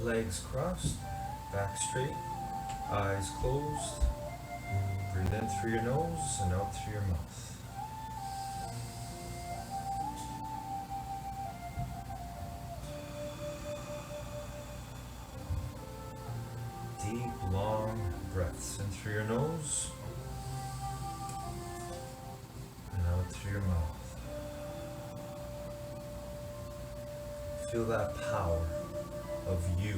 Legs crossed, back straight, eyes closed. Breathe in through your nose and out through your mouth. Deep, long breaths in through your nose and out through your mouth. Feel that power of you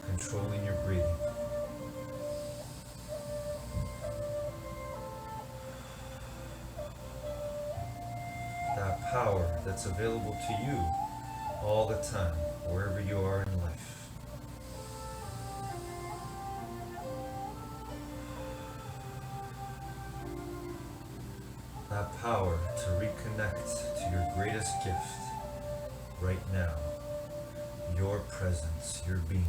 controlling your breathing. That power that's available to you all the time, wherever you are in life. That power to reconnect to your greatest gift right now, your presence, your being.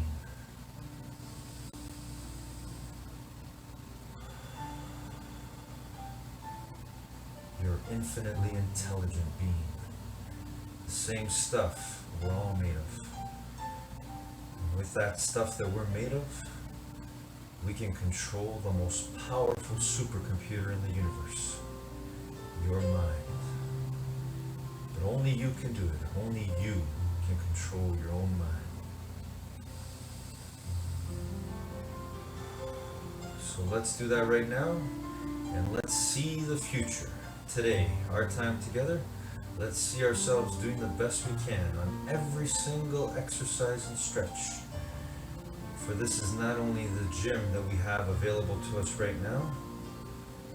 Your infinitely intelligent being. The same stuff we're all made of. And with that stuff that we're made of, we can control the most powerful supercomputer in the universe, your mind. But only you can do it. Only you can control your own mind. So let's do that right now, and let's see the future. Today, our time together, let's see ourselves doing the best we can on every single exercise and stretch. For this is not only the gym that we have available to us right now,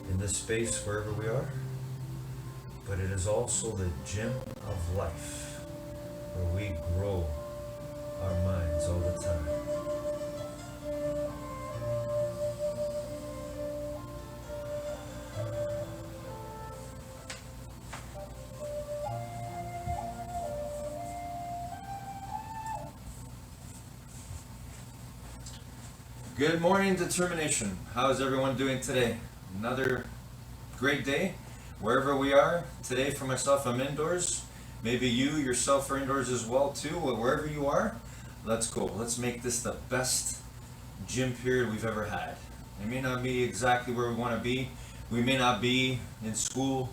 in this space wherever we are, but it is also the gym of life, where we grow our minds all the time. Good morning, determination. How is everyone doing today? Another great day, wherever we are. Today for myself, I'm indoors. Maybe you yourself are indoors as well too. Wherever you are, let's go. Let's make this the best gym period we've ever had. It may not be exactly where we want to be. We may not be in school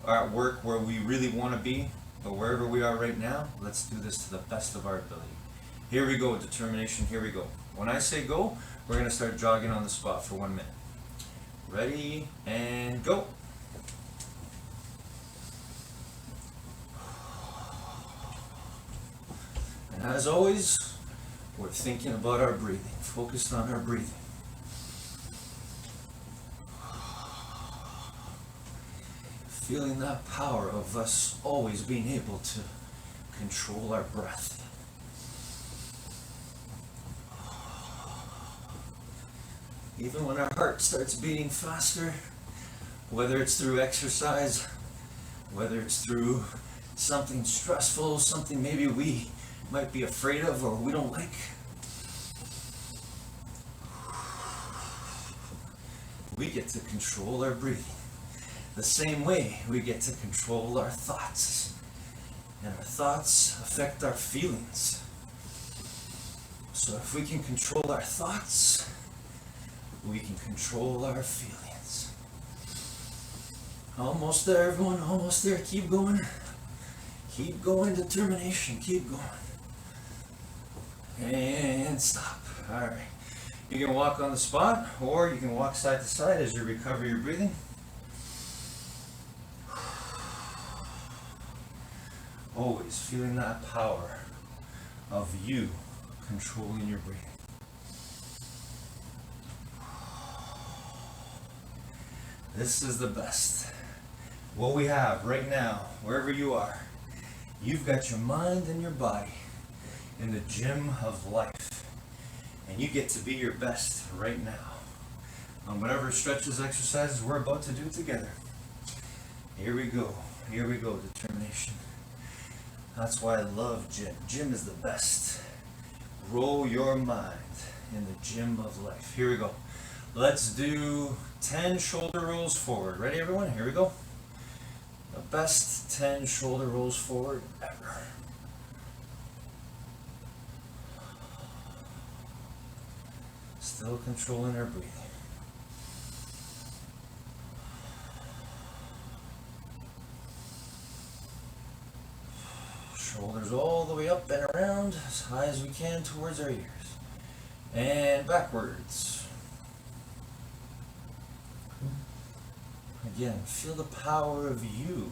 or at work where we really want to be, but wherever we are right now, let's do this to the best of our ability. Here we go, determination, here we go. When I say go, we're going to start jogging on the spot for 1 minute. Ready, and go. And as always, we're thinking about our breathing, focused on our breathing. Feeling that power of us always being able to control our breath. Even when our heart starts beating faster, whether it's through exercise, whether it's through something stressful, something maybe we might be afraid of or we don't like, we get to control our breathing. The same way we get to control our thoughts. And our thoughts affect our feelings. So if we can control our thoughts, we can control our feelings. Almost there, everyone, almost there. Keep going. Keep going, determination, keep going. And stop. All right. You can walk on the spot, or you can walk side to side as you recover your breathing. Always feeling that power of you controlling your breathing. This is the best. What we have right now, wherever you are, you've got your mind and your body in the gym of life. And you get to be your best right now on whatever stretches, exercises we're about to do together. Here we go, determination. That's why I love gym. Gym is the best. Grow your mind in the gym of life. Here we go. Let's do 10 shoulder rolls forward. Ready, everyone? Here we go. The best 10 shoulder rolls forward ever. Still controlling our breathing. Shoulders all the way up and around as high as we can towards our ears. And backwards. Again, feel the power of you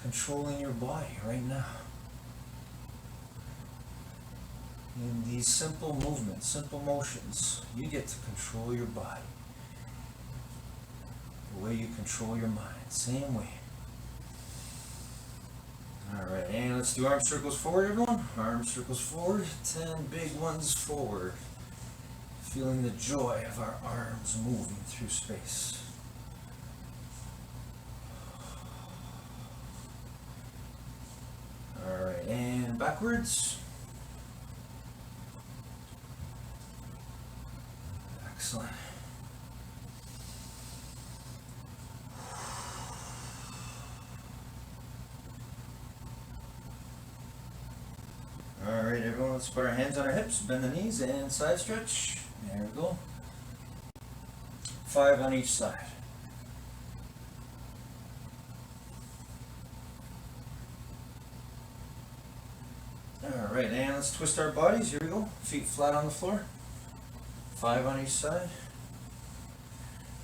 controlling your body right now. In these simple movements, simple motions, you get to control your body. The way you control your mind, same way. Alright, and let's do arm circles forward, everyone. Arm circles forward, 10 big ones forward. Feeling the joy of our arms moving through space. Alright, and backwards. Excellent. Alright, everyone, let's put our hands on our hips, bend the knees, and side stretch. There we go. 5 on each side. Alright, and let's twist our bodies. Here we go. Feet flat on the floor. 5 on each side.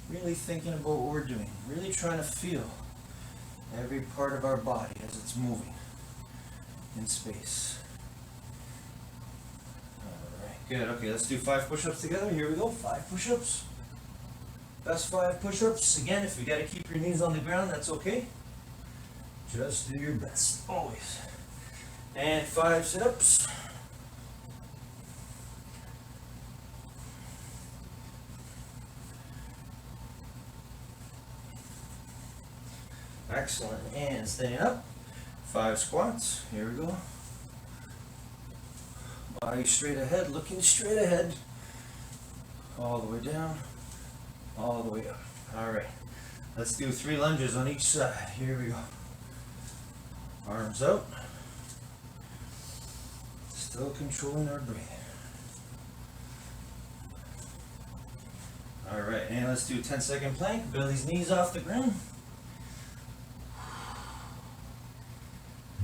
Really thinking about what we're doing. Really trying to feel every part of our body as it's moving in space. Alright, good. Okay, let's do 5 push-ups together. Here we go. 5 push-ups. Best 5 push-ups. Again, if you got to keep your knees on the ground, that's okay. Just do your best, always. And 5 sit-ups. Excellent. And standing up. 5 squats. Here we go. Body straight ahead, looking straight ahead. All the way down. All the way up. Alright. Let's do 3 lunges on each side. Here we go. Arms out. Still controlling our breathing. Alright, and let's do 10-second plank. Belly's knees off the ground.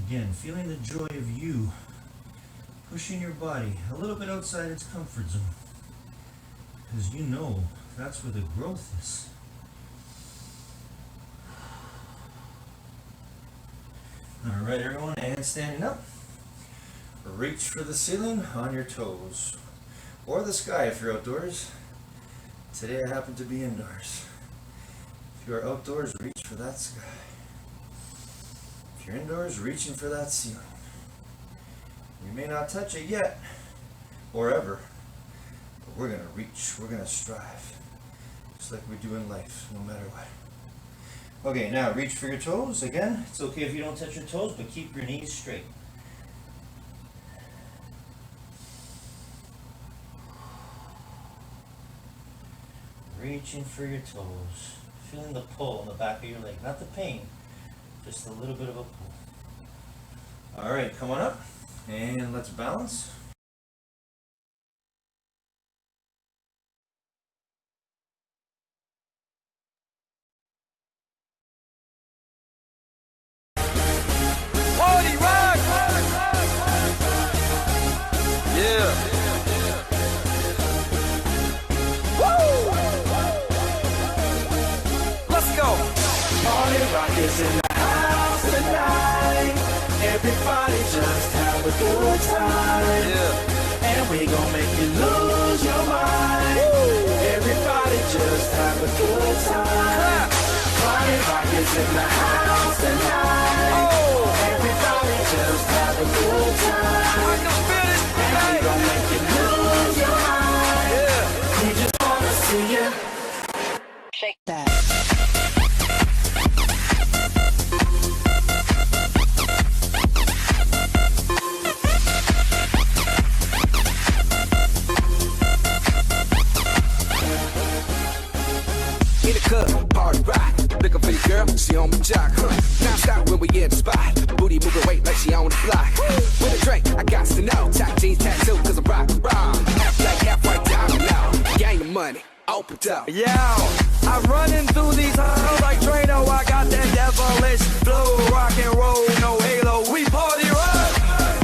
Again, feeling the joy of you pushing your body a little bit outside its comfort zone. Because you know that's where the growth is. Alright, everyone, and standing up. Reach for the ceiling on your toes. Or the sky if you're outdoors. Today I happen to be indoors. If you're outdoors, reach for that sky. If you're indoors, reaching for that ceiling. You may not touch it yet, or ever, but we're going to reach, we're going to strive. Just like we do in life, no matter what. Okay, now reach for your toes. Again, it's okay if you don't touch your toes, but keep your knees straight. Reaching for your toes. Feeling the pull in the back of your leg. Not the pain, just a little bit of a pull. Alright, come on up and let's balance. Party rock! Yeah. Woo! Let's go. Party rock is in the house tonight. Everybody just have a good time. Yeah. And we gon' make you lose your mind. Woo! Everybody just have a good time. Party rock is in the house tonight. Oh! Everybody just have a good time. I can feel it. And we Hey. gon' make you lose your mind. Yeah. We just wanna see you. Shake that. In the club, party rock. looking for your girl, she on my jock. Now stop when we in the spot. Booty moving weight like she on the block. With a drink, I got to know. Top jeans tattoo, cause I'm rock. Half black, half white, diamond now. Gang of money, open up. Yeah, I'm running through these halls like Drano. I got that devilish flow, rock and roll, no halo. We party rock.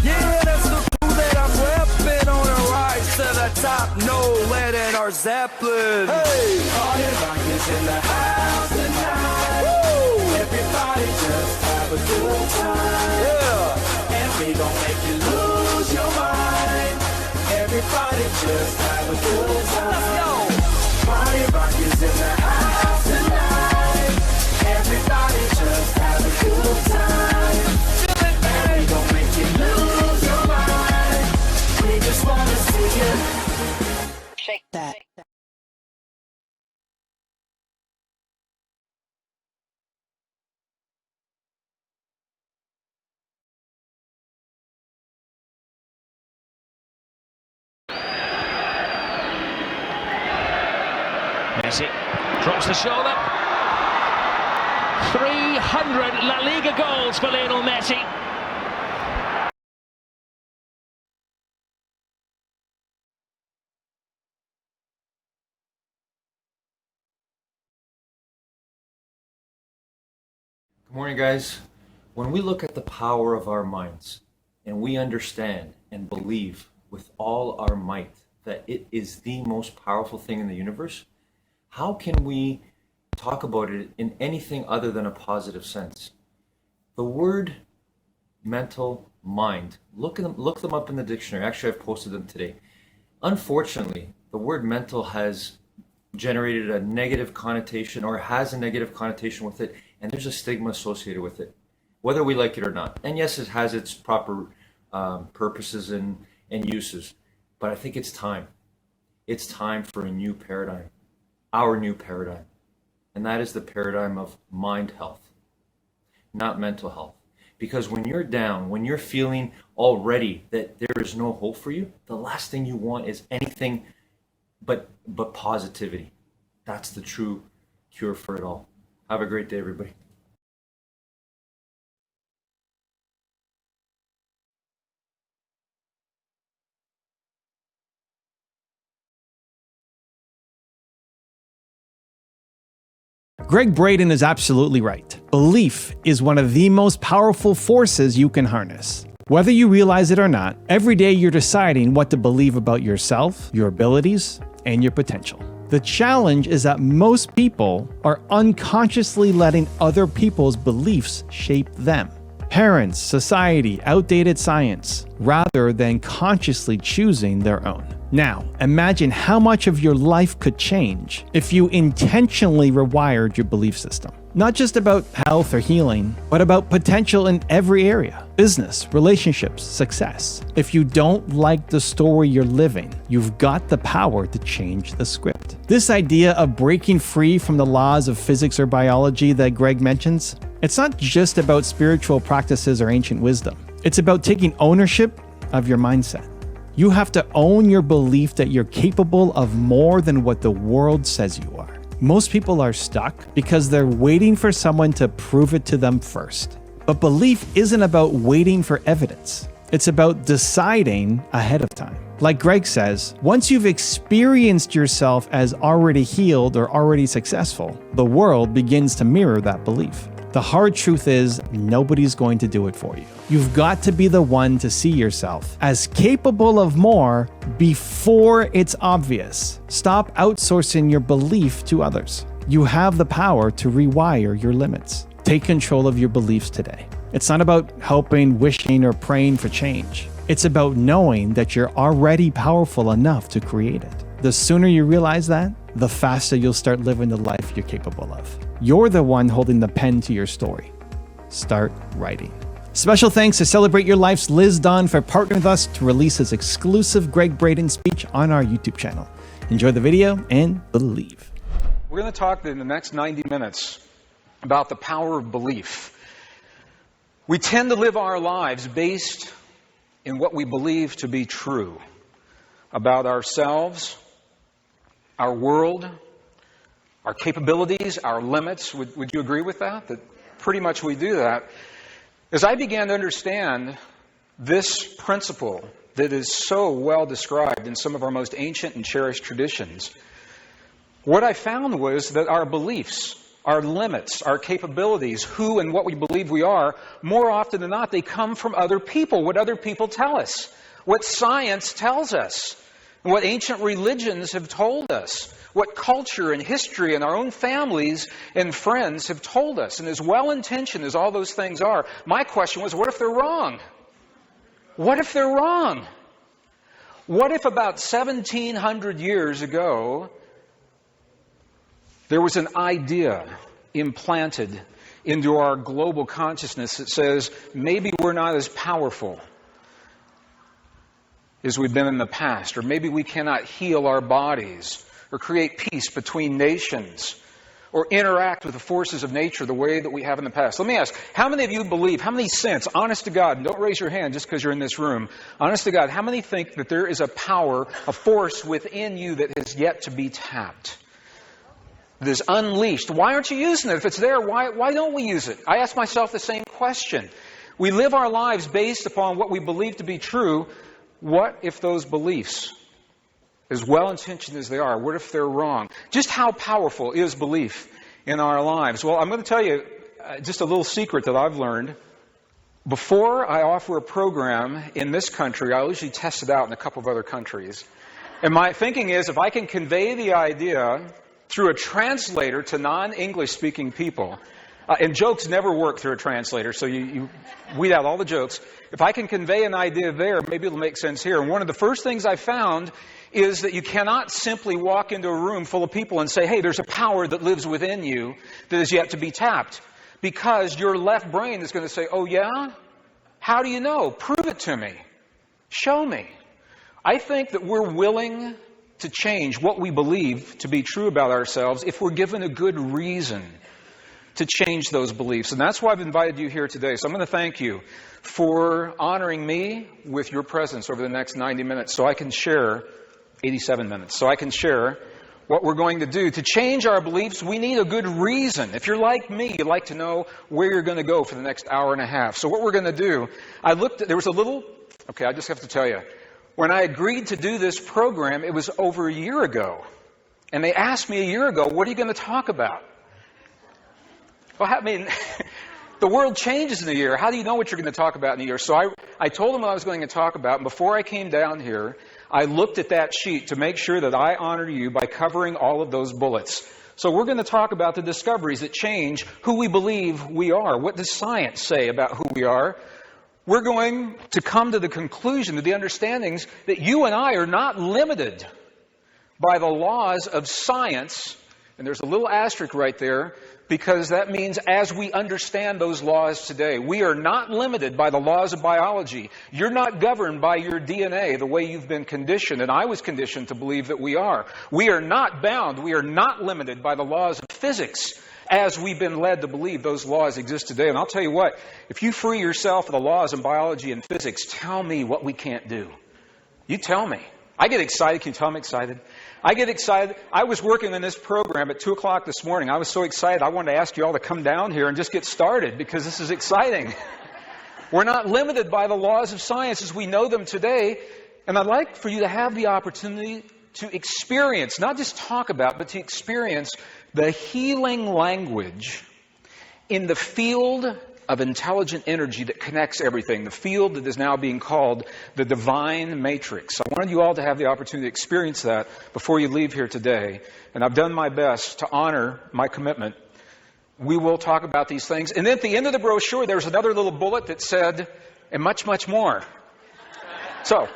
Yeah, that's the crew that I'm repping on a rise to the top. No lead in our Zeppelin. Hey, party rock is in the house tonight. Woo! Everybody just have a good time. Yeah, and we gon' make you lose your mind. Everybody just have a good time. Let's go. Party rock is in the house tonight. Everybody just have a good time. And we gon' make you lose your mind. We just wanna see you Shake that. Messi drops the shoulder. 300 La Liga goals for Lionel Messi. Good morning, guys. When we look at the power of our minds and we understand and believe with all our might that it is the most powerful thing in the universe, how can we talk about it in anything other than a positive sense? The word mental mind, look them up in the dictionary. Actually, I've posted them today. Unfortunately, the word mental has generated a negative connotation, or has a negative connotation with it, and there's a stigma associated with it, whether we like it or not. And yes, it has its proper purposes and uses, but I think it's time. It's time for a new paradigm, our new paradigm, and that is the paradigm of mind health, not mental health. Because when you're down, when you're feeling already that there is no hope for you, the last thing you want is anything but positivity. That's the true cure for it all. Have a great day, everybody. Gregg Braden is absolutely right. Belief is one of the most powerful forces you can harness. Whether you realize it or not, every day you're deciding what to believe about yourself, your abilities, and your potential. The challenge is that most people are unconsciously letting other people's beliefs shape them. Parents, society, outdated science, rather than consciously choosing their own. Now, imagine how much of your life could change if you intentionally rewired your belief system. Not just about health or healing, but about potential in every area. Business, relationships, success. If you don't like the story you're living, you've got the power to change the script. This idea of breaking free from the laws of physics or biology that Gregg mentions, it's not just about spiritual practices or ancient wisdom. It's about taking ownership of your mindset. You have to own your belief that you're capable of more than what the world says you are. Most people are stuck because they're waiting for someone to prove it to them first. But belief isn't about waiting for evidence. It's about deciding ahead of time. Like Gregg says, once you've experienced yourself as already healed or already successful, the world begins to mirror that belief. The hard truth is, nobody's going to do it for you. You've got to be the one to see yourself as capable of more before it's obvious. Stop outsourcing your belief to others. You have the power to rewire your limits. Take control of your beliefs today. It's not about hoping, wishing, or praying for change. It's about knowing that you're already powerful enough to create it. The sooner you realize that, the faster you'll start living the life you're capable of. You're the one holding the pen to your story. Start writing. Special thanks to Celebrate Your Life's Liz Dunn for partnering with us to release his exclusive Gregg Braden speech on our YouTube channel. Enjoy the video and believe. We're going to talk in the next 90 minutes about the power of belief. We tend to live our lives based in what we believe to be true about ourselves, our world, our capabilities, our limits. Would you agree with that? That pretty much we do that. As I began to understand this principle that is so well described in some of our most ancient and cherished traditions, what I found was that our beliefs, our limits, our capabilities, who and what we believe we are, more often than not, they come from other people, what other people tell us, what science tells us, and what ancient religions have told us, what culture and history and our own families and friends have told us. And as well-intentioned as all those things are, my question was, what if they're wrong? What if they're wrong? What if about 1,700 years ago, there was an idea implanted into our global consciousness that says maybe we're not as powerful as we've been in the past, or maybe we cannot heal our bodies, or create peace between nations, or interact with the forces of nature the way that we have in the past. Let me ask, how many of you believe, how many sense, honest to God, and don't raise your hand just because you're in this room, honest to God, how many think that there is a power, a force within you that has yet to be tapped? That is unleashed. Why aren't you using it? If it's there, why don't we use it? I ask myself the same question. We live our lives based upon what we believe to be true. What if those beliefs, as well-intentioned as they are, what if they're wrong? Just how powerful is belief in our lives? Well, I'm going to tell you just a little secret that I've learned. Before I offer a program in this country, I usually test it out in a couple of other countries. And my thinking is, if I can convey the idea through a translator to non-English speaking people, and jokes never work through a translator, so you weed out all the jokes. If I can convey an idea there, maybe it'll make sense here. And one of the first things I found is that you cannot simply walk into a room full of people and say, hey, there's a power that lives within you that is yet to be tapped. Because your left brain is going to say, oh yeah? How do you know? Prove it to me. Show me. I think that we're willing to change what we believe to be true about ourselves if we're given a good reason to change those beliefs. And that's why I've invited you here today. So I'm going to thank you for honoring me with your presence over the next 90 minutes so I can share, 87 minutes, so I can share what we're going to do. To change our beliefs, we need a good reason. If you're like me, you'd like to know where you're going to go for the next hour and a half. So what we're going to do, there was a little, I just have to tell you, when I agreed to do this program, it was over a year ago. And they asked me a year ago, what are you going to talk about? Well, I mean, the world changes in a year. How do you know what you're going to talk about in a year? So I told them what I was going to talk about. And before I came down here, I looked at that sheet to make sure that I honor you by covering all of those bullets. So we're going to talk about the discoveries that change who we believe we are. What does science say about who we are? We're going to come to the conclusion, to the understandings that you and I are not limited by the laws of science. And there's a little asterisk right there, because that means as we understand those laws today, we are not limited by the laws of biology. You're not governed by your DNA the way you've been conditioned, and I was conditioned to believe that we are. We are not bound, we are not limited by the laws of physics as we've been led to believe those laws exist today. And I'll tell you what, if you free yourself of the laws of biology and physics, tell me what we can't do. You tell me. I get excited. Can you tell I'm excited? I get excited. I was working on this program at 2 o'clock this morning. I was so excited. I wanted to ask you all to come down here and just get started because this is exciting. We're not limited by the laws of science as we know them today. And I'd like for you to have the opportunity to experience, not just talk about, but to experience the healing language in the field of intelligent energy that connects everything, the field that is now being called the divine matrix. I wanted you all to have the opportunity to experience that before you leave here today. And I've done my best to honor my commitment. We will talk about these things. And then at the end of the brochure, there's another little bullet that said, and much, much more. So,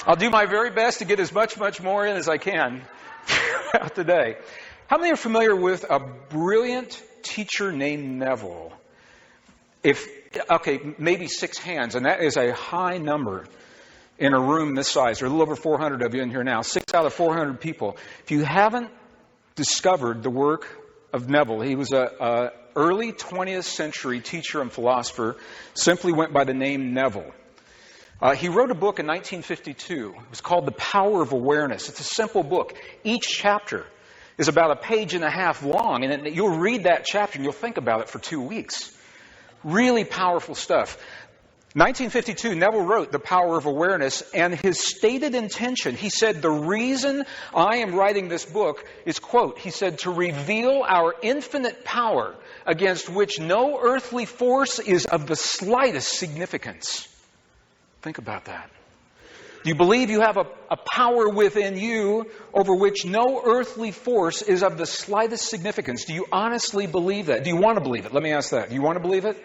I'll do my very best to get as much, much more in as I can throughout the day. How many are familiar with a brilliant teacher named Neville? Maybe 6 hands, and that is a high number in a room this size. There are a little over 400 of you in here now. 6 out of 400 people. If you haven't discovered the work of Neville, he was an early 20th century teacher and philosopher, simply went by the name Neville. He wrote a book in 1952. It was called The Power of Awareness. It's a simple book. Each chapter is about a page and a half long, and you'll read that chapter and you'll think about it for 2 weeks. Really powerful stuff. 1952, Neville wrote The Power of Awareness, and his stated intention, he said, the reason I am writing this book is, quote, he said, to reveal our infinite power against which no earthly force is of the slightest significance. Think about that. Do you believe you have a power within you over which no earthly force is of the slightest significance? Do you honestly believe that? Do you want to believe it? Let me ask that. Do you want to believe it?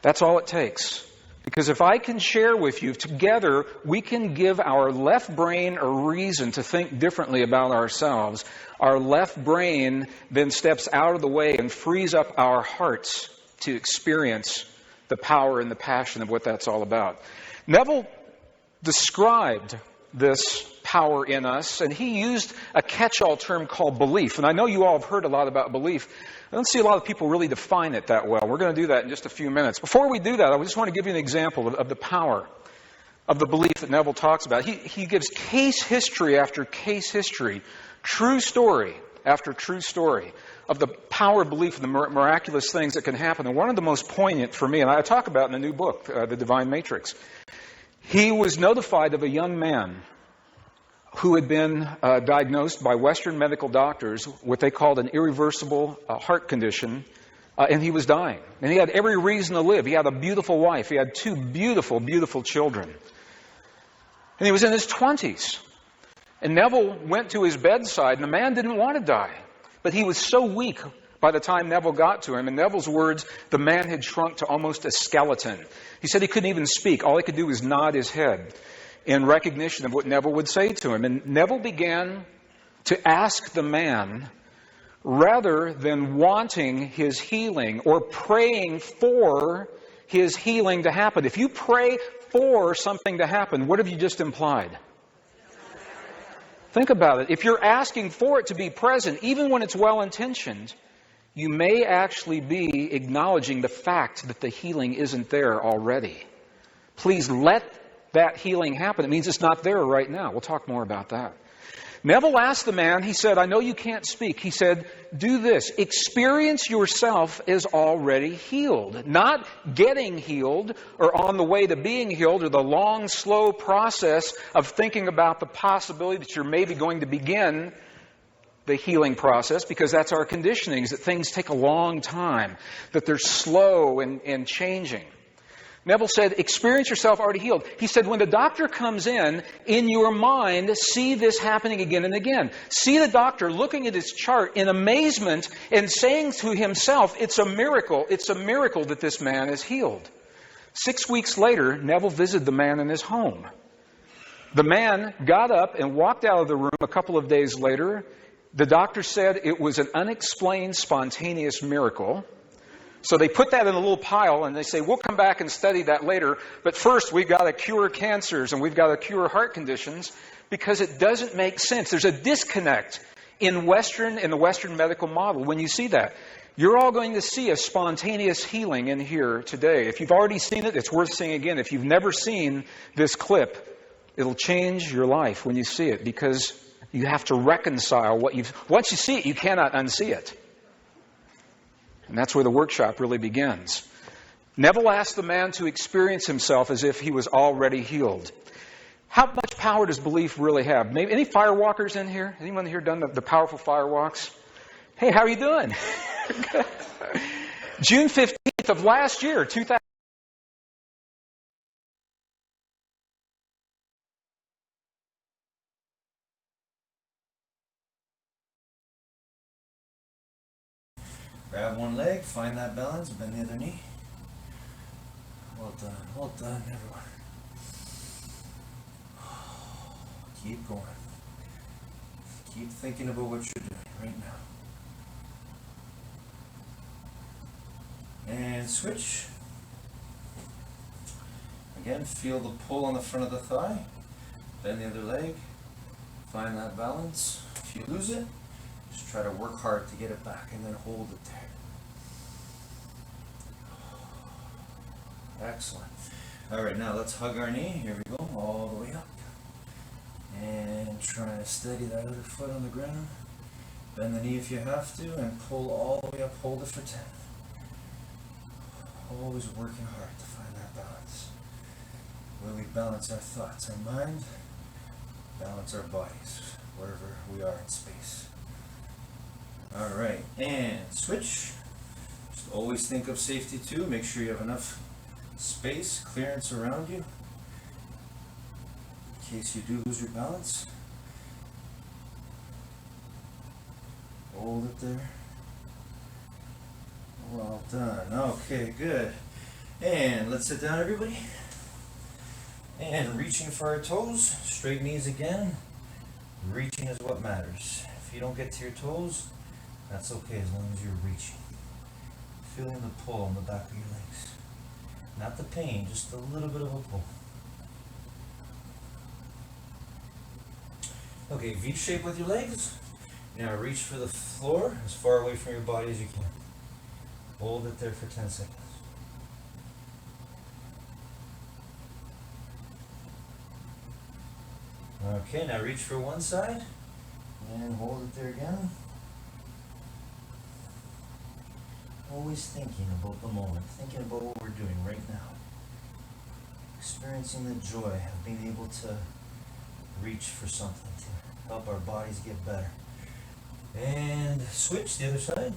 That's all it takes. Because if I can share with you, together we can give our left brain a reason to think differently about ourselves. Our left brain then steps out of the way and frees up our hearts to experience the power and the passion of what that's all about. Neville described this power in us, and he used a catch-all term called belief. And I know you all have heard a lot about belief. I don't see a lot of people really define it that well. We're going to do that in just a few minutes. Before we do that, I just want to give you an example of the power of the belief that Neville talks about. He gives case history after case history, true story after true story of the power of belief and the miraculous things that can happen. And one of the most poignant for me, and I talk about in a new book, The Divine Matrix, he was notified of a young man who had been diagnosed by Western medical doctors what they called an irreversible heart condition, and he was dying. And he had every reason to live. He had a beautiful wife. He had 2 beautiful, beautiful children. And he was in his 20s. And Neville went to his bedside, and the man didn't want to die. But he was so weak by the time Neville got to him. In Neville's words, the man had shrunk to almost a skeleton. He said he couldn't even speak. All he could do was nod his head in recognition of what Neville would say to him. And Neville began to ask the man, rather than wanting his healing or praying for his healing to happen. If you pray for something to happen, what have you just implied? Think about it. If you're asking for it to be present, even when it's well-intentioned, you may actually be acknowledging the fact that the healing isn't there already. Please let that healing happen. It means it's not there right now. We'll talk more about that. Neville asked the man, he said, I know you can't speak. He said, do this. Experience yourself as already healed. Not getting healed or on the way to being healed or the long, slow process of thinking about the possibility that you're maybe going to begin the healing process, because that's our conditioning, is that things take a long time, that they're slow and changing. Neville said, experience yourself already healed. He said, when the doctor comes in your mind, see this happening again and again. See the doctor looking at his chart in amazement and saying to himself, it's a miracle that this man is healed. 6 weeks later, Neville visited the man in his home. The man got up and walked out of the room a couple of days later. The doctor said it was an unexplained, spontaneous miracle. So they put that in a little pile and they say, we'll come back and study that later. But first, we've got to cure cancers and we've got to cure heart conditions, because it doesn't make sense. There's a disconnect in the Western medical model when you see that. You're all going to see a spontaneous healing in here today. If you've already seen it, it's worth seeing again. If you've never seen this clip, it'll change your life when you see it, because you have to reconcile once you see it, you cannot unsee it. And that's where the workshop really begins. Neville asked the man to experience himself as if he was already healed. How much power does belief really have? Maybe any firewalkers in here? Anyone here done the powerful firewalks? Hey, how are you doing? June 15th of last year, 2000. Grab one leg, find that balance, bend the other knee. Well done, everyone. Keep going. Keep thinking about what you're doing right now. And switch. Again, feel the pull on the front of the thigh. Bend the other leg. Find that balance. If you lose it, just try to work hard to get it back and then hold it there. Excellent. All right, now let's hug our knee. Here we go, all the way up. And try to steady that other foot on the ground. Bend the knee if you have to, and pull all the way up. Hold it for 10. Always working hard to find that balance. Where we balance our thoughts, our mind, balance our bodies, wherever we are in space. Alright, and switch. Just always think of safety too. Make sure you have enough space, clearance around you, in case you do lose your balance. Hold it there. Well done. Okay, good. And let's sit down, everybody. And reaching for our toes. Straight knees again. Reaching is what matters. If you don't get to your toes, that's okay as long as you're reaching. Feeling the pull on the back of your legs. Not the pain, just a little bit of a pull. Okay, V shape with your legs. Now reach for the floor as far away from your body as you can. Hold it there for 10 seconds. Okay, now reach for one side and hold it there again. Always thinking about the moment, thinking about what we're doing right now. Experiencing the joy of being able to reach for something to help our bodies get better. And switch the other side.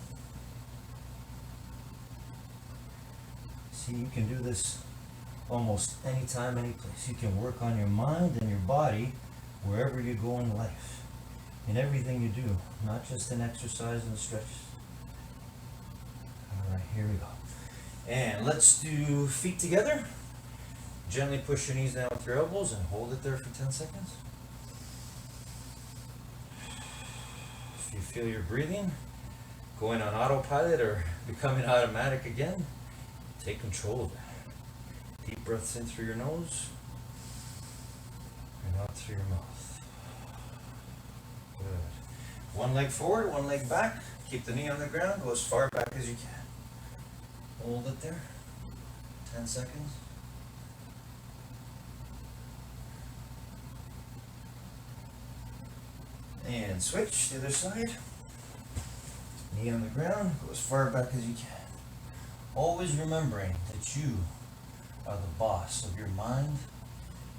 See, you can do this almost anytime, any place. You can work on your mind and your body wherever you go in life, in everything you do, not just in exercise and stretches. All right, here we go. And let's do feet together. Gently push your knees down with your elbows and hold it there for 10 seconds. If you feel your breathing going on autopilot or becoming automatic again, take control of that. Deep breaths in through your nose and out through your mouth. Good. One leg forward, one leg back. Keep the knee on the ground. Go as far back as you can. Hold it there. 10 seconds. And switch the other side. Knee on the ground. Go as far back as you can. Always remembering that you are the boss of your mind,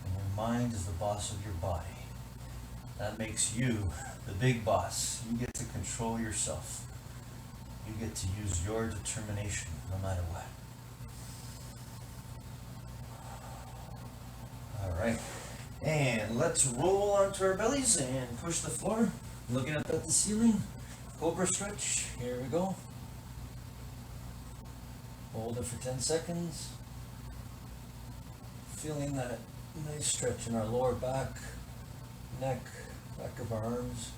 and your mind is the boss of your body. That makes you the big boss. You get to control yourself. You get to use your determination no matter what. All right. And let's roll onto our bellies and push the floor. Looking up at the ceiling. Cobra stretch. Here we go. Hold it for 10 seconds. Feeling that nice stretch in our lower back, neck, back of our arms.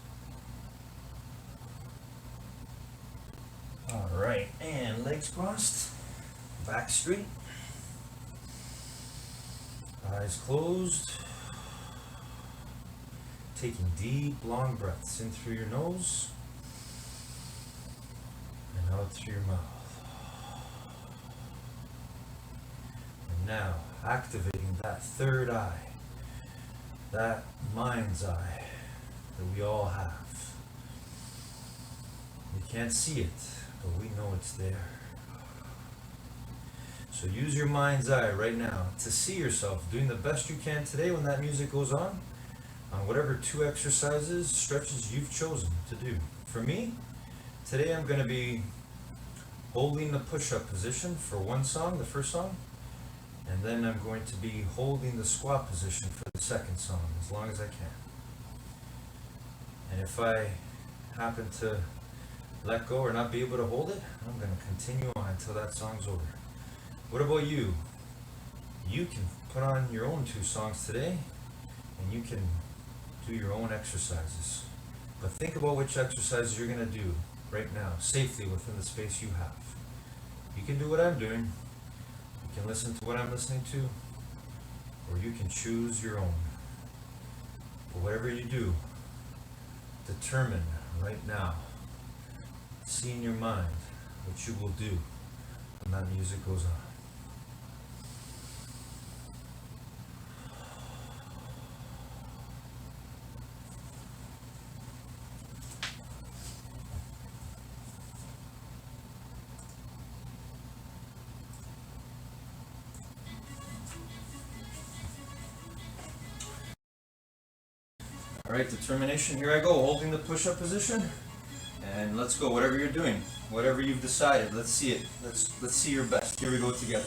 All right, and legs crossed, back straight, eyes closed. Taking deep, long breaths in through your nose and out through your mouth. Now, activating that third eye, that mind's eye that we all have. We can't see it, but we know it's there. So use your mind's eye right now to see yourself doing the best you can today when that music goes on whatever 2 exercises, stretches you've chosen to do. For me, today I'm going to be holding the push-up position for one song, the first song. And then I'm going to be holding the squat position for the second song, as long as I can. And if I happen to let go or not be able to hold it, I'm going to continue on until that song's over. What about you? You can put on your own 2 songs today, and you can do your own exercises. But think about which exercises you're going to do right now, safely within the space you have. You can do what I'm doing. You can listen to what I'm listening to, or you can choose your own. But whatever you do, determine right now, see in your mind what you will do when that music goes on. Alright, determination, here I go, holding the push-up position. And let's go, whatever you're doing, whatever you've decided, let's see it. Let's see your best. Here we go together.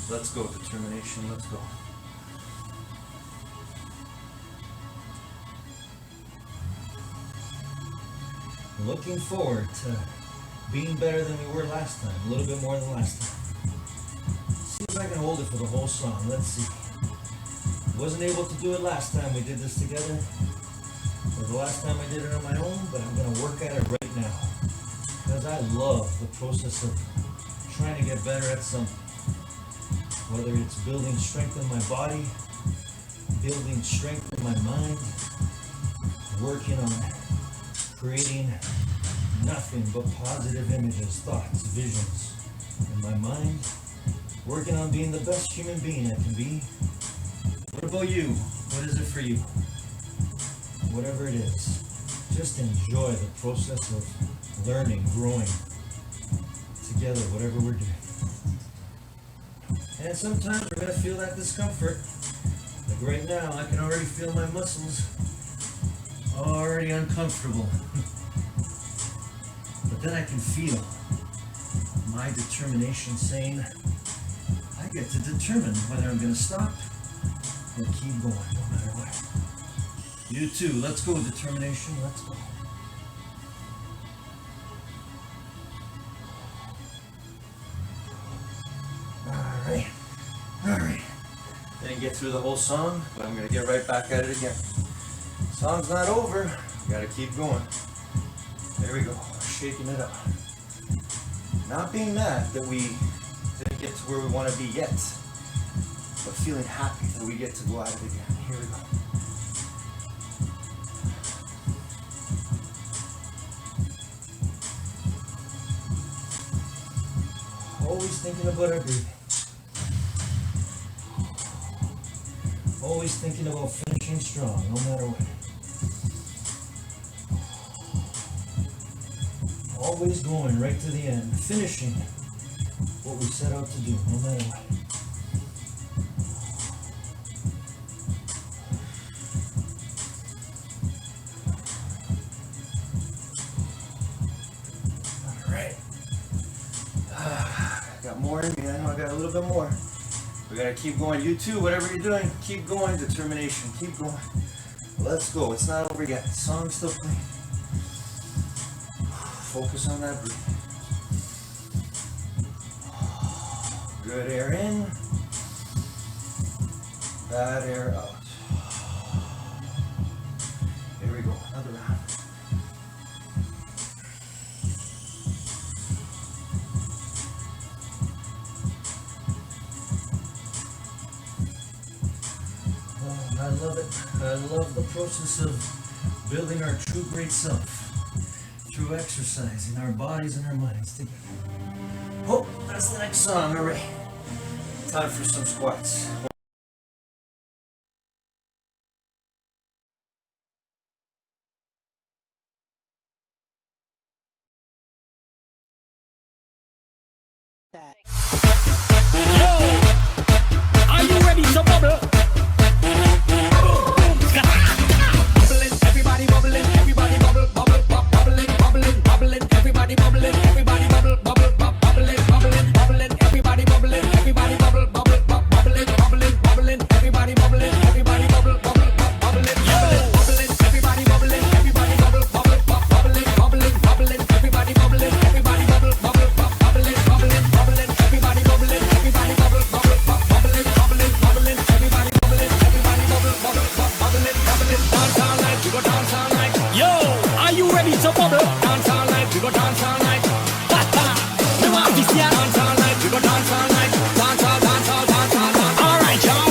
Let's go, determination, let's go. Looking forward to being better than we were last time, a little bit more than last time. See if I can hold it for the whole song, let's see. Wasn't able to do it last time we did this together, or the last time I did it on my own, but I'm gonna work at it right now. Because I love the process of trying to get better at something. Whether it's building strength in my body, building strength in my mind, working on creating nothing but positive images, thoughts, visions in my mind, working on being the best human being I can be. What about you? What is it for you? Whatever it is, just enjoy the process of learning, growing together, whatever we're doing. And sometimes we're going to feel that discomfort. Like right now, I can already feel my muscles already uncomfortable. But then I can feel my determination saying, I get to determine whether I'm going to stop or keep going, no matter what. You too, let's go, determination, let's go. Alright. Didn't get through the whole song, but I'm going to get right back at it again. Song's not over, gotta keep going. There we go, shaking it up. Not being mad that we didn't get to where we want to be yet, but feeling happy that we get to go at it again. Here we go. Always thinking about our breathing. Always thinking about finishing strong, no matter what. Always going right to the end, finishing what we set out to do, no matter what. Alright. Got more in me, I know I got a little bit more. We gotta keep going. You too, whatever you're doing, keep going. Determination, keep going. Let's go. It's not over yet. Song's still playing. Focus on that breathing. Good air in. Bad air out. Here we go. Another round. I love it. I love the process of building our true great self through exercising our bodies and our minds together. Oh, that's the next song. All right. Time for some squats. Are you ready to bubble? Everybody bubbling, everybody bubble, bubble, bubbling, bubbling, bubbling, everybody bubbling, everybody bubble, bubble, bubbling, bubbling, bubbling, everybody bubbling, everybody bubble, bubble, bubbling, bubbling, bubbling, everybody bubbling, everybody bubble, bubble, bubbling, bubbling, everybody bubbling, everybody bubble, bubble, bubbling, bubbling, bubbling, everybody bubbling, everybody bubble, bubble, bubbling, bubbling, bubbling, everybody bubbling, everybody bubble, bubble, bubbling, bubbling, bubbling, everybody bubbling, everybody bubble, bubble, bubbling, bubbling, dance all night, we go dance all night. Yo, are you ready to bubble? Dance all night, we go dance all night. Ha ha, me want to see ya. Dance all night, we go dance all night. Dance all, dance all, dance all, dance. All right, y'all.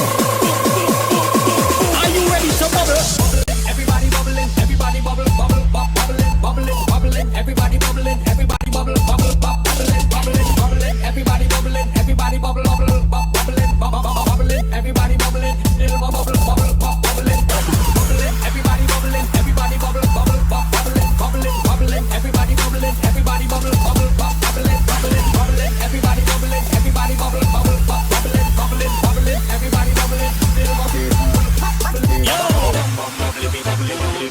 Are you ready to bubble? Everybody bubbling, everybody bubble, bubble, bubbling, bubbling, bubbling, everybody bubbling, everybody bubble, bubble, bubbling, bubbling, bubbling, everybody bubbling, everybody bubble, bubble, bubbling, bubbling, everybody bubbling, little bubble, bubble, bubbling, bubbling, everybody bubbling, everybody bubble, bubble, bubbling, bubbling, bubbling, everybody bubbling, everybody bubble, bubble, bubbling, bubbling, bubbling, everybody bubbling, everybody bubble, bubble, bubbling, bubbling, bubbling, everybody bubbling, little bubble, bubbling, bubbling, bubbling, bubbling.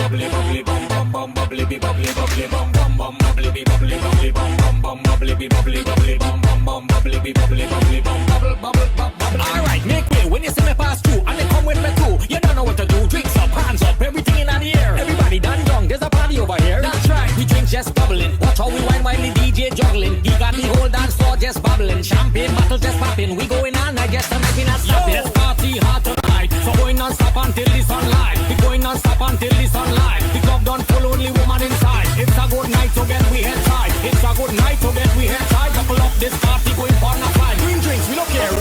bubbly bubbly bum bum bum bubbly be bubbly bubbly bum bum bum bubbly be bubbly bubbly bum bum bum bubbly be bubbly bubbly bum bum bum bubbly be bubbly bubbly bum bubble bubble bubble. All right, make way when you see me pass through, and they come with me too. You don't know what to do. Drinks up, hands up, everything in the air. Everybody done drunk, there's a party over here. That's right, we drink just bubbling. Watch how we wine while the DJ juggling. He got the whole dance floor just bubbling. Champagne bottles just popping. We going on, I guess, to make it not stop. Let's party hard tonight. So going non-stop until the sunlight. We going non-stop until the sunlight. The club done full, only woman inside. It's a good night to get we head side. It's a good night to get we head side. Couple up this party going for a fine. Green drinks, we don't care.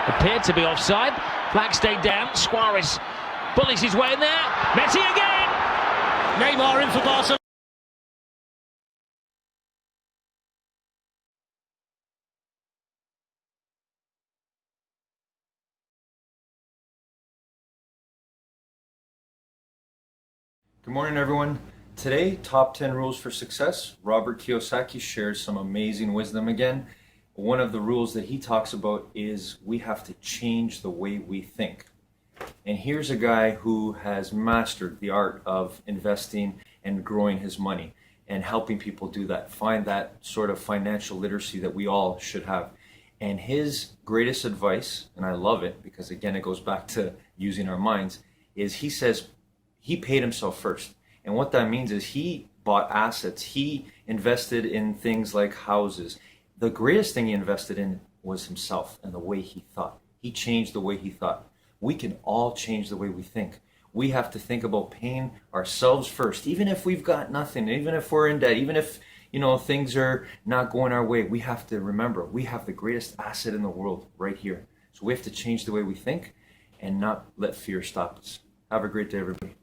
Appeared to be offside. Flag stayed down. Suarez bullies his way in there. Messi again. Neymar in for Barcelona. Good morning, everyone. Today, top 10 rules for success. Robert Kiyosaki shares some amazing wisdom again. One of the rules that he talks about is we have to change the way we think. And here's a guy who has mastered the art of investing and growing his money and helping people do that, find that sort of financial literacy that we all should have. And his greatest advice, and I love it because again, it goes back to using our minds, is he says he paid himself first. And what that means is he bought assets. He invested in things like houses. The greatest thing he invested in was himself and the way he thought. He changed the way he thought. We can all change the way we think. We have to think about paying ourselves first, even if we've got nothing, even if we're in debt, even if things are not going our way. We have to remember we have the greatest asset in the world right here. So we have to change the way we think and not let fear stop us. Have a great day, everybody.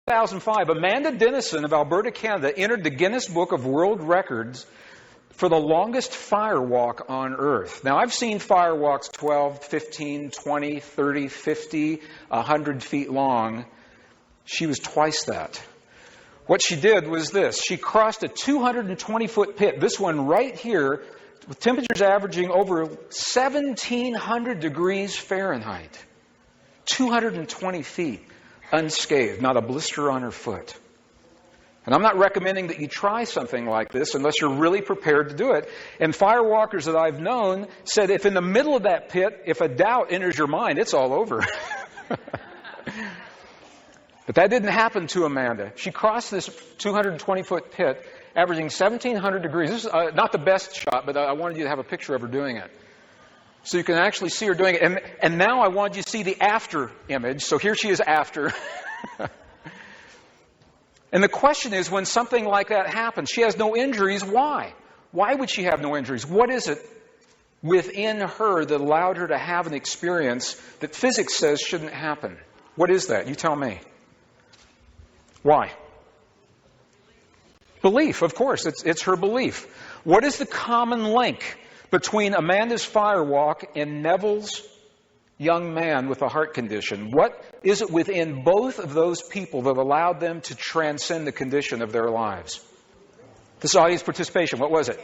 2005, Amanda Dennison of Alberta, Canada, entered the Guinness Book of World Records for the longest firewalk on Earth. Now, I've seen firewalks 12, 15, 20, 30, 50, 100 feet long. She was twice that. What she did was this. She crossed a 220-foot pit, this one right here, with temperatures averaging over 1,700 degrees Fahrenheit. 220 feet. Unscathed, not a blister on her foot. And I'm not recommending that you try something like this unless you're really prepared to do it. And firewalkers that I've known said if in the middle of that pit, if a doubt enters your mind, it's all over. But that didn't happen to Amanda. She crossed this 220-foot pit, averaging 1,700 degrees. This is not the best shot, but I wanted you to have a picture of her doing it. So you can actually see her doing it. And now I want you to see the after image. So here she is after. And the question is, when something like that happens, she has no injuries. Why? Why would she have no injuries? What is it within her that allowed her to have an experience that physics says shouldn't happen? What is that? You tell me. Why? Belief, of course. It's her belief. What is the common link between Amanda's firewalk and Neville's young man with a heart condition? What is it within both of those people that allowed them to transcend the condition of their lives? This audience participation, what was it?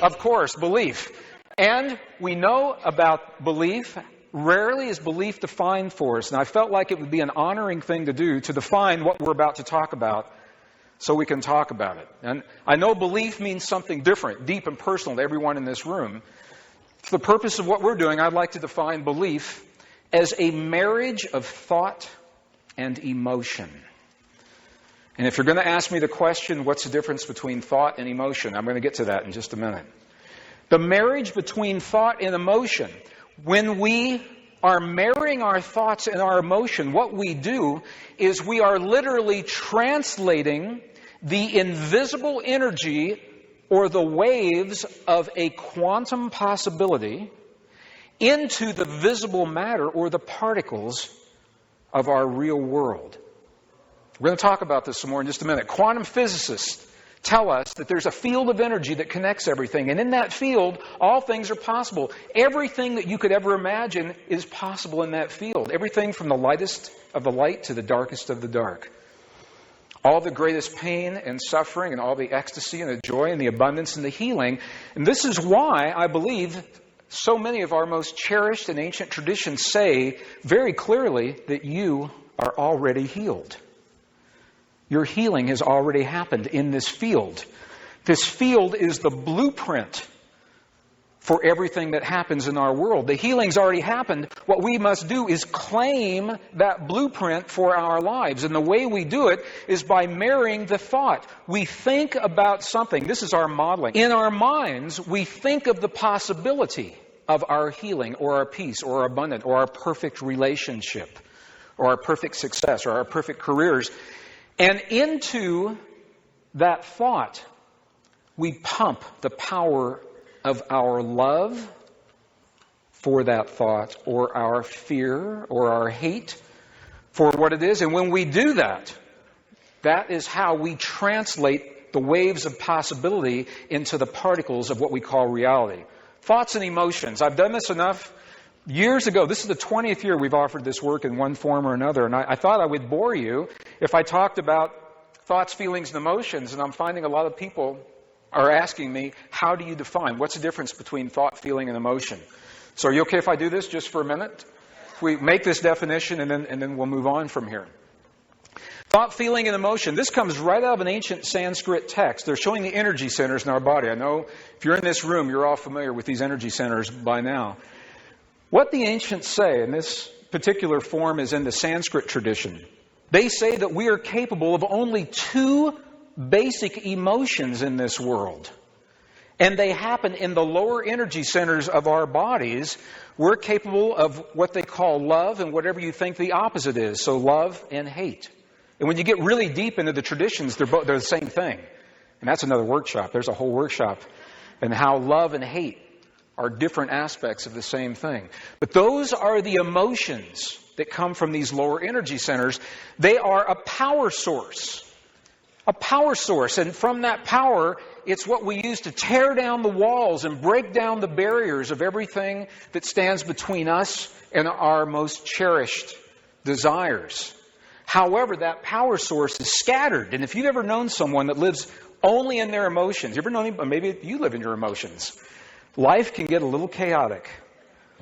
Of course, belief. And we know about belief. Rarely is belief defined for us. And I felt like it would be an honoring thing to do to define what we're about to talk about so we can talk about it. And I know belief means something different, deep and personal to everyone in this room. For the purpose of what we're doing, I'd like to define belief as a marriage of thought and emotion. And if you're going to ask me the question, what's the difference between thought and emotion? I'm going to get to that in just a minute. The marriage between thought and emotion. When we are marrying our thoughts and our emotion, what we do is we are literally translating the invisible energy or the waves of a quantum possibility into the visible matter or the particles of our real world. We're going to talk about this some more in just a minute. Quantum physicists tell us that there's a field of energy that connects everything. And in that field, all things are possible. Everything that you could ever imagine is possible in that field. Everything from the lightest of the light to the darkest of the dark. All the greatest pain and suffering and all the ecstasy and the joy and the abundance and the healing. And this is why I believe so many of our most cherished and ancient traditions say very clearly that you are already healed. Your healing has already happened in this field. This field is the blueprint for everything that happens in our world. The healing's already happened. What we must do is claim that blueprint for our lives. And the way we do it is by marrying the thought. We think about something. This is our modeling. In our minds, we think of the possibility of our healing or our peace or our abundance or our perfect relationship or our perfect success or our perfect careers. And into that thought, we pump the power of our love for that thought, or our fear, or our hate for what it is. And when we do that, that is how we translate the waves of possibility into the particles of what we call reality. Thoughts and emotions. I've done this enough years ago. This is the 20th year we've offered this work in one form or another. And I thought I would bore you if I talked about thoughts, feelings, and emotions. And I'm finding a lot of people are asking me, how do you define? What's the difference between thought, feeling, and emotion? So are you okay if I do this just for a minute? If we make this definition and then we'll move on from here. Thought, feeling, and emotion. This comes right out of an ancient Sanskrit text. They're showing the energy centers in our body. I know if you're in this room, you're all familiar with these energy centers by now. What the ancients say, and this particular form is in the Sanskrit tradition, they say that we are capable of only two basic emotions in this world. And they happen in the lower energy centers of our bodies. We're capable of what they call love and whatever you think the opposite is. So love and hate. And when you get really deep into the traditions, they're the same thing. And that's another workshop. There's a whole workshop on how love and hate are different aspects of the same thing. But those are the emotions that come from these lower energy centers. They are a power source. A power source. And from that power, it's what we use to tear down the walls and break down the barriers of everything that stands between us and our most cherished desires. However, that power source is scattered. And if you've ever known someone that lives only in their emotions, you ever known anybody, maybe you live in your emotions, life can get a little chaotic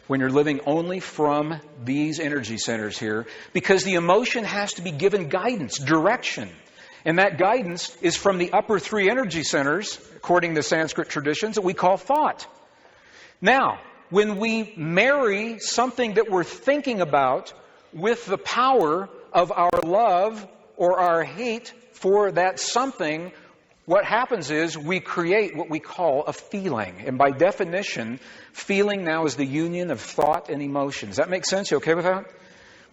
when you're living only from these energy centers here, because the emotion has to be given guidance, direction. And that guidance is from the upper three energy centers, according to Sanskrit traditions, that we call thought. Now, when we marry something that we're thinking about with the power of our love or our hate for that something, what happens is we create what we call a feeling. And by definition, feeling now is the union of thought and emotion. Does that make sense? You okay with that?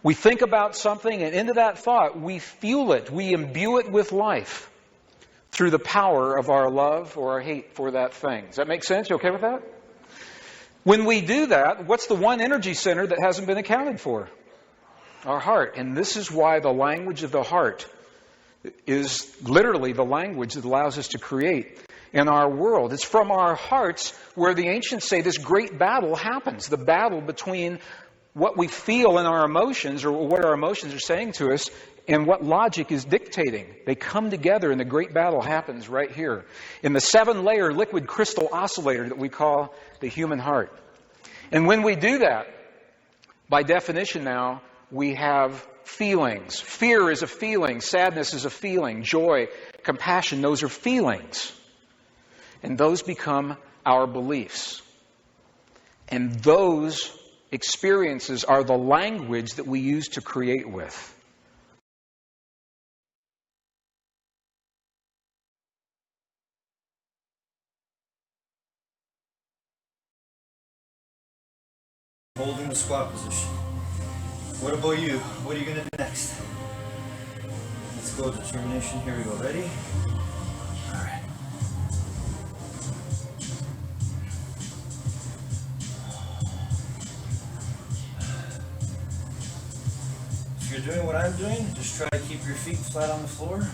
We think about something, and into that thought, we fuel it. We imbue it with life through the power of our love or our hate for that thing. Does that make sense? You okay with that? When we do that, what's the one energy center that hasn't been accounted for? Our heart. And this is why the language of the heart is literally the language that allows us to create in our world. It's from our hearts where the ancients say this great battle happens. The battle between what we feel in our emotions, or what our emotions are saying to us, and what logic is dictating. They come together and the great battle happens right here in the 7-layer liquid crystal oscillator that we call the human heart. And when we do that, by definition now, we have feelings. Fear is a feeling. Sadness is a feeling. Joy, compassion, those are feelings. And those become our beliefs. And those experiences are the language that we use to create with. Holding the squat position. What about you? What are you going to do next? Let's go, determination. Here we go. Ready? All right. If you're doing what I'm doing, just try to keep your feet flat on the floor,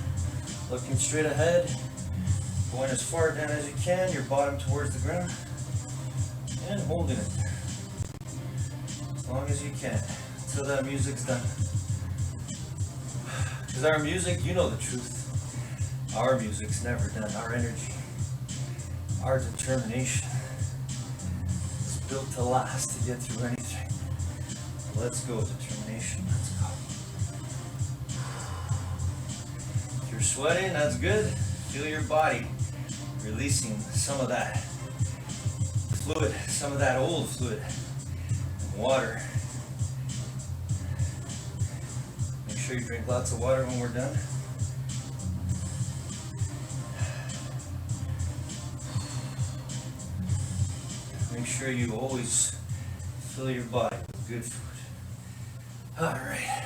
looking straight ahead. Going as far down as you can, your bottom towards the ground, and holding it there. As long as you can, until that music's done. Because our music, you know the truth. Our music's never done. Our energy, our determination is built to last, to get through anything. Let's go, determination, let's go. If you're sweating, that's good. Feel your body releasing some of that fluid, some of that old fluid, water. Make sure you drink lots of water when we're done. Make sure you always fill your body with good food. All right.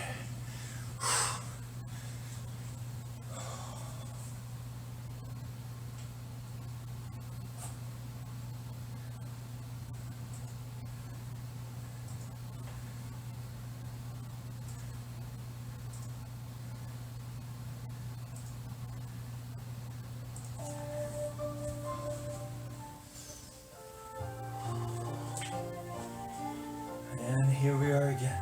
And here we are again.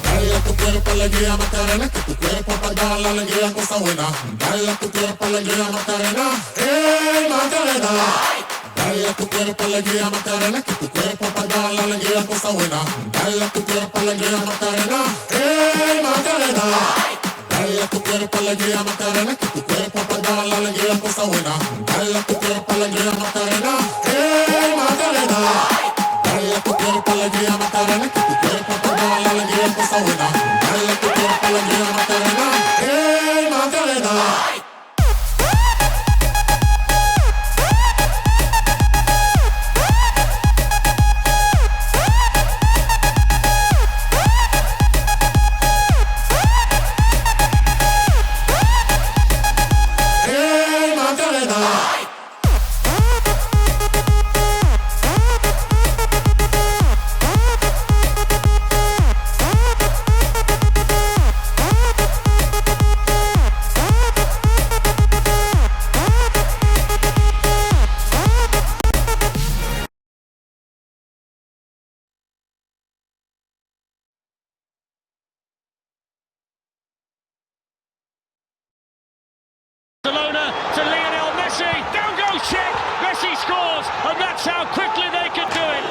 Dale tu cuerpo alegría Macarena, que tu cuerpo para dar la alegría cosa buena. Dale tu cuerpo alegría Macarena, Macarena. Dale tu cuerpo alegría Macarena, que tu cuerpo para dar la alegría cosa buena. Dale tu cuerpo alegría Macarena, Macarena. Dale tu cuerpo alegría Macarena, que tu cuerpo para dar la alegría cosa buena. Dale tu cuerpo alegría Macarena, Macarena. Dale tu cuerpo alegría Macarena, que tu cuerpo para dar la alegría cosa buena. Dale tu cuerpo alegría Macarena, Macarena. Barcelona to Lionel Messi. Down goes Czech. Messi scores, and that's how quickly they could do it.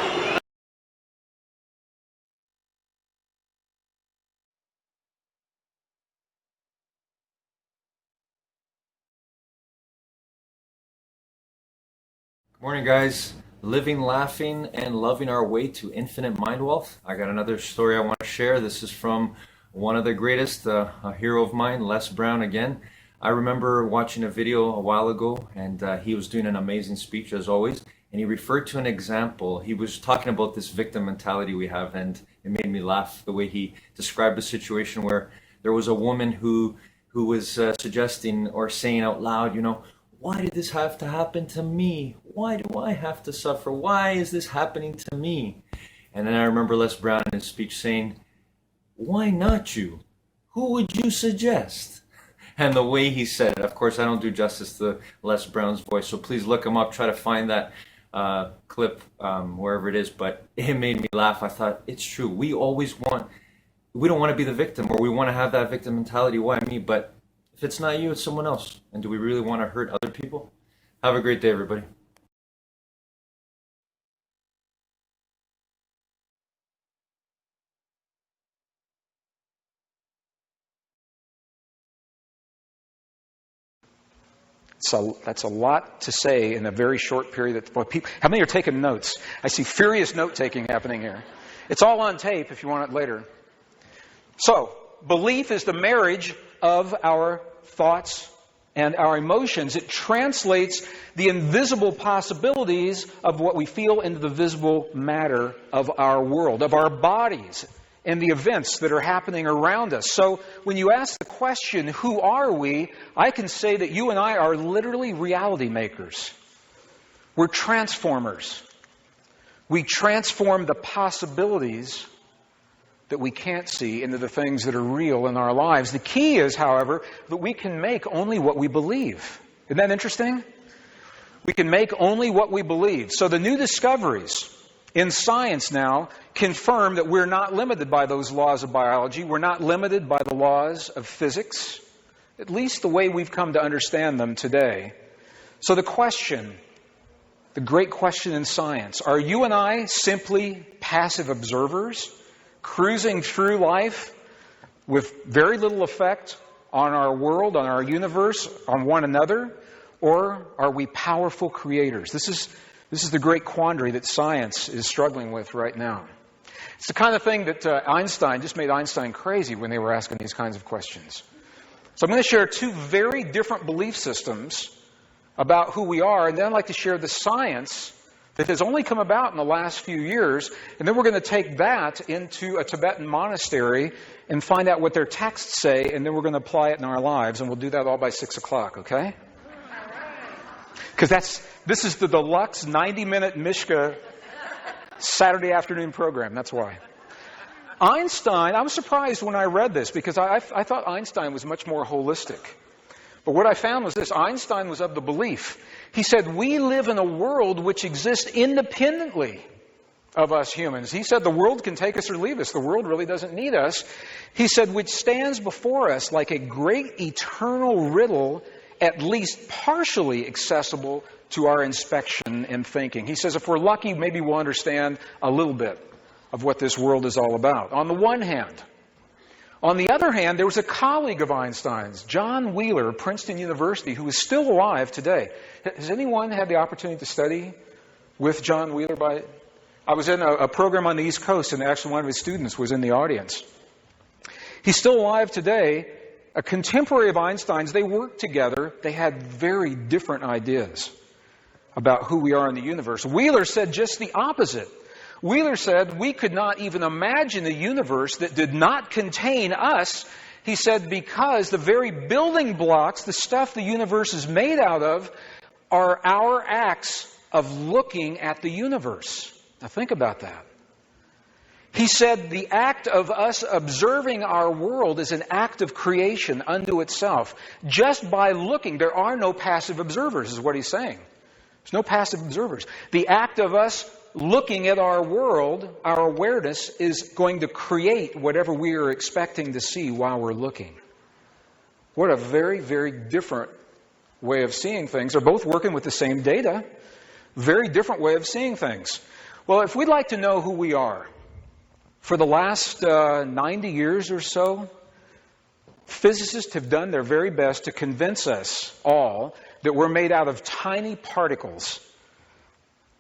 Good morning, guys. Living, laughing, and loving our way to infinite mind wealth. I got another story I want to share. This is from one of the greatest, a hero of mine, Les Brown again. I remember watching a video a while ago, and he was doing an amazing speech as always, and he referred to an example. He was talking about this victim mentality we have, and it made me laugh the way he described a situation where there was a woman who was suggesting or saying out loud, you know, why did this have to happen to me? Why do I have to suffer? Why is this happening to me? And then I remember Les Brown in his speech saying, why not you? Who would you suggest? And the way he said it, of course, I don't do justice to Les Brown's voice, so please look him up, try to find that clip wherever it is, but it made me laugh. I thought, it's true. We don't want to be the victim, or we want to have that victim mentality, why me? But if it's not you, it's someone else. And do we really want to hurt other people? Have a great day, everybody. So that's a lot to say in a very short period. How many are taking notes? I see furious note-taking happening here. It's all on tape if you want it later. So, belief is the marriage of our thoughts and our emotions. It translates the invisible possibilities of what we feel into the visible matter of our world, of our bodies, and the events that are happening around us. So when you ask the question, who are we? I can say that you and I are literally reality makers. We're transformers. We transform the possibilities that we can't see into the things that are real in our lives. The key is, however, that we can make only what we believe. Isn't that interesting? We can make only what we believe. So the new discoveries in science now confirm that we're not limited by those laws of biology. We're not limited by the laws of physics, at least the way we've come to understand them today. So the great question in science, are you and I simply passive observers, cruising through life with very little effect on our world, on our universe, on one another? Or are we powerful creators? This is the great quandary that science is struggling with right now. It's the kind of thing that Einstein just made Einstein crazy when they were asking these kinds of questions. So I'm going to share two very different belief systems about who we are, and then I'd like to share the science that has only come about in the last few years, and then we're going to take that into a Tibetan monastery and find out what their texts say, and then we're going to apply it in our lives, and we'll do that all by 6 o'clock, okay? Because this is the deluxe 90-minute Mishka Saturday afternoon program. That's why. Einstein, I was surprised when I read this because I thought Einstein was much more holistic. But what I found was this. Einstein was of the belief. He said, we live in a world which exists independently of us humans. He said the world can take us or leave us. The world really doesn't need us. He said, which stands before us like a great eternal riddle, at least partially accessible to our inspection and thinking. He says if we're lucky, maybe we'll understand a little bit of what this world is all about. On the one hand. On the other hand, there was a colleague of Einstein's, John Wheeler of Princeton University, who is still alive today. Has anyone had the opportunity to study with John Wheeler? I was in a program on the East Coast, and actually one of his students was in the audience. He's still alive today. A contemporary of Einstein's, they worked together. They had very different ideas about who we are in the universe. Wheeler said just the opposite. Wheeler said we could not even imagine a universe that did not contain us. He said because the very building blocks, the stuff the universe is made out of, are our acts of looking at the universe. Now think about that. He said the act of us observing our world is an act of creation unto itself. Just by looking, there are no passive observers, is what he's saying. There's no passive observers. The act of us looking at our world, our awareness, is going to create whatever we are expecting to see while we're looking. What a very, very different way of seeing things. They're both working with the same data. Very different way of seeing things. Well, if we'd like to know who we are, for the last 90 years or so, physicists have done their very best to convince us all that we're made out of tiny particles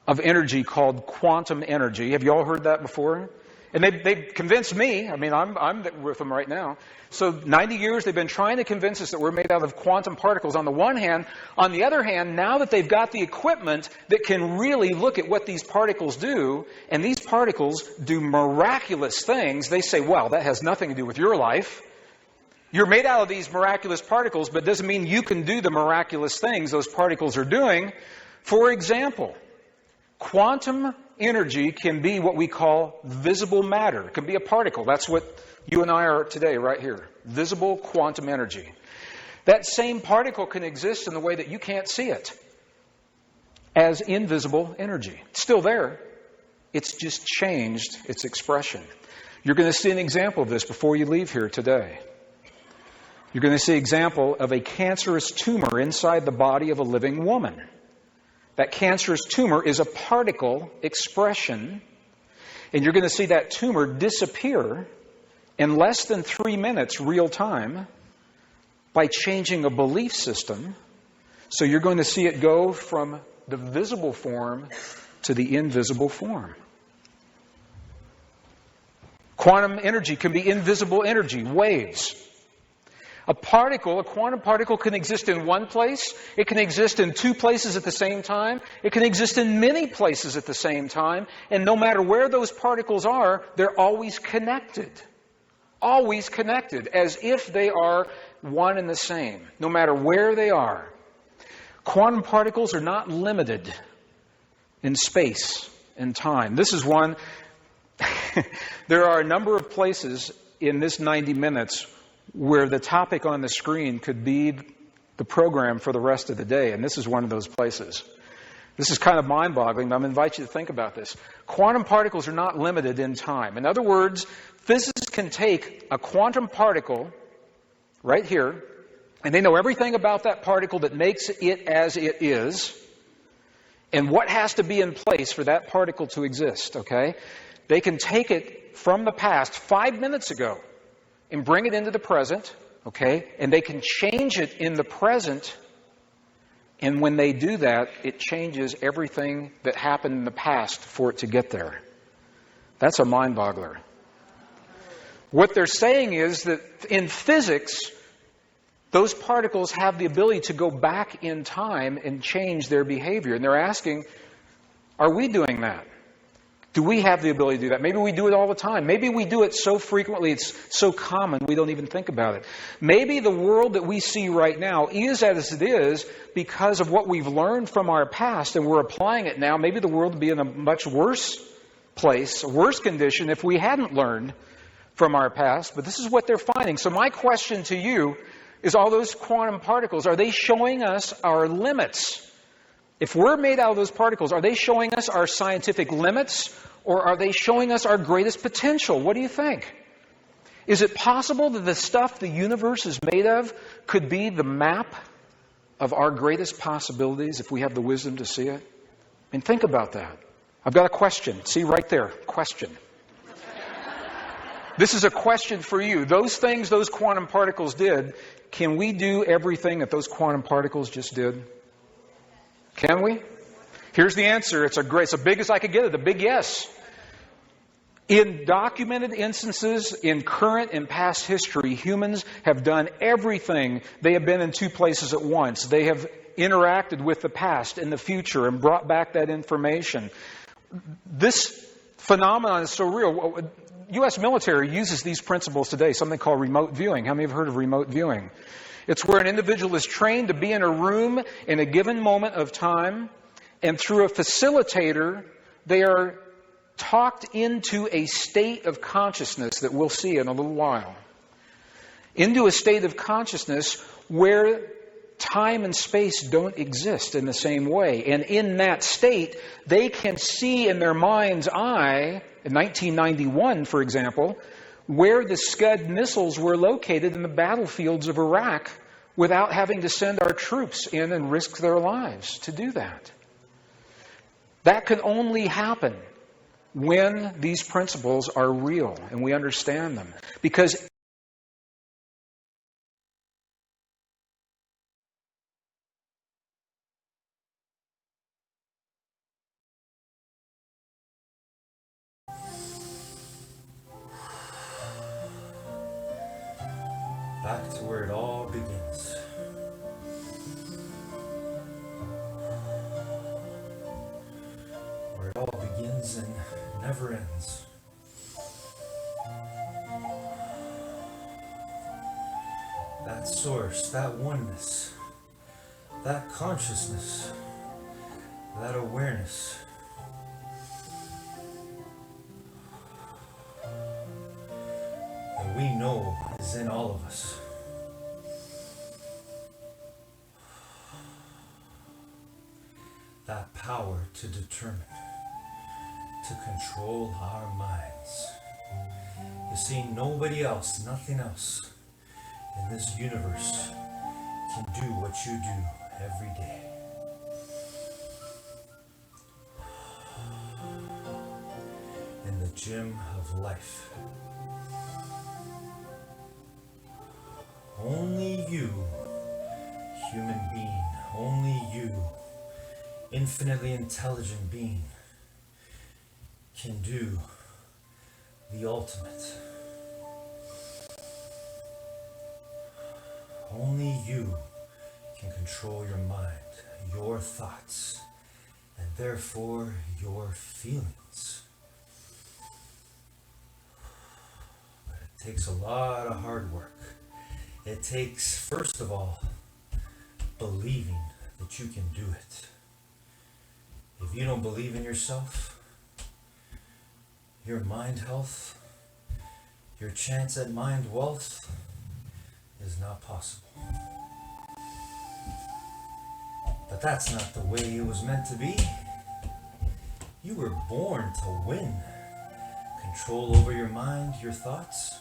of energy called quantum energy. Have you all heard that before? And they've convinced me. I mean, I'm with them right now. So 90 years they've been trying to convince us that we're made out of quantum particles on the one hand. On the other hand, now that they've got the equipment that can really look at what these particles do, and these particles do miraculous things, they say, well, that has nothing to do with your life. You're made out of these miraculous particles, but it doesn't mean you can do the miraculous things those particles are doing. For example, quantum energy can be what we call visible matter. It can be a particle. That's what you and I are today, right here. Visible quantum energy. That same particle can exist in the way that you can't see it as invisible energy. It's still there. It's just changed its expression. You're going to see an example of this before you leave here today. You're going to see an example of a cancerous tumor inside the body of a living woman. That cancerous tumor is a particle expression, and you're going to see that tumor disappear in less than 3 minutes real time by changing a belief system. So you're going to see it go from the visible form to the invisible form. Quantum energy can be invisible energy, waves. A quantum particle can exist in one place. It can exist in 2 places at the same time. It can exist in many places at the same time. And no matter where those particles are, they're always connected. Always connected, as if they are one and the same, no matter where they are. Quantum particles are not limited in space in time. This is one. There are a number of places in this 90 minutes where the topic on the screen could be the program for the rest of the day, and this is one of those places. This is kind of mind-boggling, but I'm going to invite you to think about this. Quantum particles are not limited in time. In other words, physicists can take a quantum particle right here, and they know everything about that particle that makes it as it is, and what has to be in place for that particle to exist, okay? They can take it from the past 5 minutes ago and bring it into the present, okay? And they can change it in the present, and when they do that, it changes everything that happened in the past for it to get there. That's a mind-boggler. What they're saying is that in physics, those particles have the ability to go back in time and change their behavior. And they're asking, are we doing that? Do we have the ability to do that? Maybe we do it all the time. Maybe we do it so frequently, it's so common, we don't even think about it. Maybe the world that we see right now is as it is because of what we've learned from our past, and we're applying it now. Maybe the world would be in a much worse place, a worse condition, if we hadn't learned from our past. But this is what they're finding. So my question to you is, all those quantum particles, are they showing us our limits? If we're made out of those particles, are they showing us our scientific limits, or are they showing us our greatest potential? What do you think? Is it possible that the stuff the universe is made of could be the map of our greatest possibilities if we have the wisdom to see it? And think about that. I've got a question. See right there, question. This is a question for you. Those things those quantum particles did, can we do everything that those quantum particles just did? Can we? Here's the answer. It's a big as I could get it, a big yes. In documented instances in current and past history, humans have done everything. They have been in two places at once. They have interacted with the past and the future and brought back that information. This phenomenon is so real. U.S. military uses these principles today, something called remote viewing. How many have heard of remote viewing? It's where an individual is trained to be in a room in a given moment of time, and through a facilitator, they are talked into a state of consciousness that we'll see in a little while. Into a state of consciousness where time and space don't exist in the same way. And in that state, they can see in their mind's eye, in 1991, for example, where the Scud missiles were located in the battlefields of Iraq without having to send our troops in and risk their lives to do that. That can only happen when these principles are real and we understand them. Because back to where it all begins. Where it all begins and never ends. That source, that oneness, that consciousness, that awareness. That we know is in all of us. That power to determine, to control our minds. You see, nobody else, nothing else in this universe can do what you do every day. In the gym of life. Only you, human being, only you, infinitely intelligent being, can do the ultimate. Only you can control your mind, your thoughts, and therefore your feelings. But it takes a lot of hard work. It takes, first of all, believing that you can do it. If you don't believe in yourself, your mind health, your chance at mind wealth is not possible. But that's not the way it was meant to be. You were born to win. Control over your mind, your thoughts.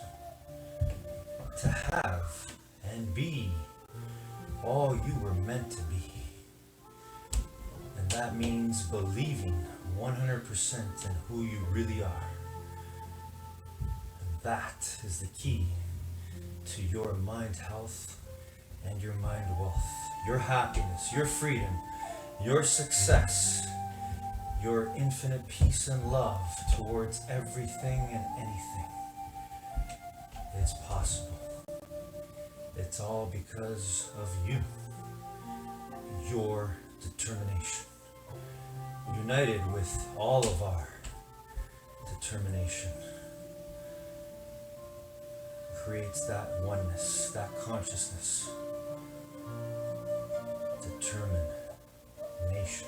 To have and be all you were meant to be. And that means believing 100% in who you really are. And that is the key to your mind health and your mind wealth. Your happiness, your freedom, your success, your infinite peace and love towards everything and anything. It's possible. It's all because of you. Your determination. United with all of our determination creates that oneness, that consciousness. Determination.